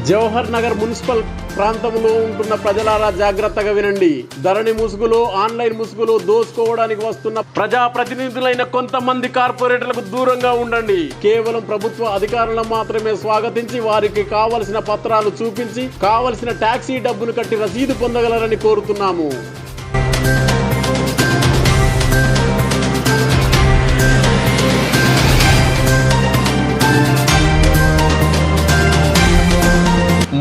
Jawahar Nagar municipal ప్రాంతంలో ఉంటున్న ప్రజలారా జాగ్రత్తగా వినండి. ధరణి ముసుగులో, ఆన్లైన్ ముసుగులో దోచుకోవడానికి వస్తున్న ప్రజాప్రతినిధులైన కొంతమంది కార్పొరేటర్లకు దూరంగా ఉండండి. కేవలం ప్రభుత్వ అధికారులను మాత్రమే స్వాగతించి వారికి కావలసిన పత్రాలు చూపించి కావలసిన ట్యాక్సీ డబ్బును కట్టి రసీదు పొందగలరని కోరుతున్నాము.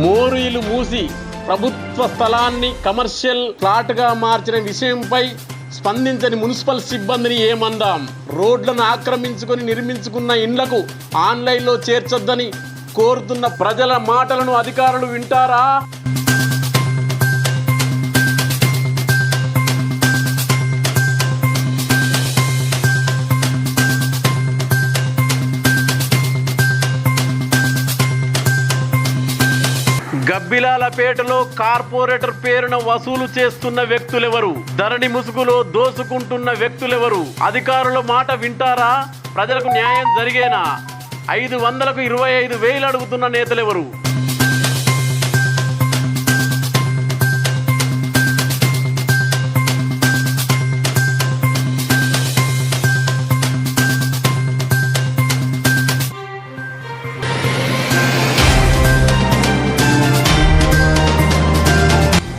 మోరీలు మూసి ప్రభుత్వ స్థలాన్ని కమర్షియల్ ప్లాట్ గా మార్చిన విషయంపై స్పందించని మున్సిపల్ సిబ్బందిని ఏమందాం? రోడ్లను ఆక్రమించుకొని నిర్మించుకున్న ఇండ్లకు ఆన్లైన్లో చేర్చొద్దని కోరుతున్న ప్రజల మాటలను అధికారులు వింటారా? గబ్బిలాలపేటలో కార్పొరేటర్ పేరున వసూలు చేస్తున్న వ్యక్తులెవరు? ధరణి ముసుగులో దోసుకుంటున్న వ్యక్తులెవరు? అధికారుల మాట వింటారా? ప్రజలకు న్యాయం జరిగేనా? 500కు 25,000 అడుగుతున్న నేతలెవరు?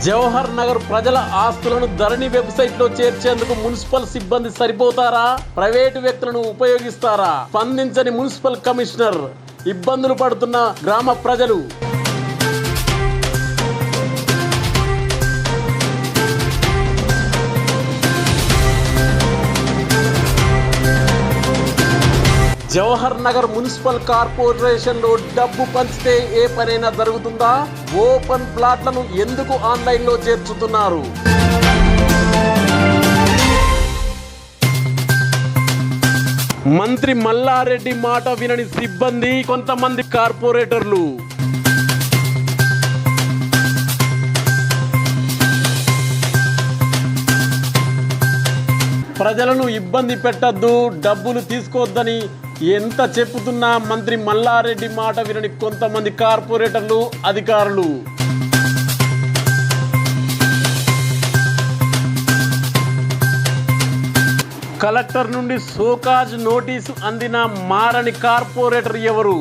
జవహర్ నగర్ ప్రజల ఆస్తులను ధరణి వెబ్సైట్ లో చేర్చేందుకు మున్సిపల్ సిబ్బంది సరిపోతారా? ప్రైవేటు వ్యక్తులను ఉపయోగిస్తారా? స్పందించని మున్సిపల్ కమిషనర్, ఇబ్బందులు పడుతున్న గ్రామ ప్రజలు. జవహర్ నగర్ మున్సిపల్ కార్పొరేషన్ లో డబ్బు పంచితే ఏ పనైనా జరుగుతుందా? ఓపెన్ ప్లాట్లను ఎందుకు ఆన్లైన్ లో చేర్చుతున్నారు? మంత్రి మల్లారెడ్డి మాట వినని సిబ్బంది, కొంతమంది కార్పొరేటర్లు. ప్రజలను ఇబ్బంది పెట్టద్దు, డబ్బులు తీసుకోవద్దని ఎంత చెప్పుతున్నా మంత్రి మల్లారెడ్డి మాట వినని కొంతమంది కార్పొరేటర్లు, అధికారులు. కలెక్టర్ నుండి షోకాజ్ నోటీసు అందిన మారని కార్పొరేటర్ ఎవరు?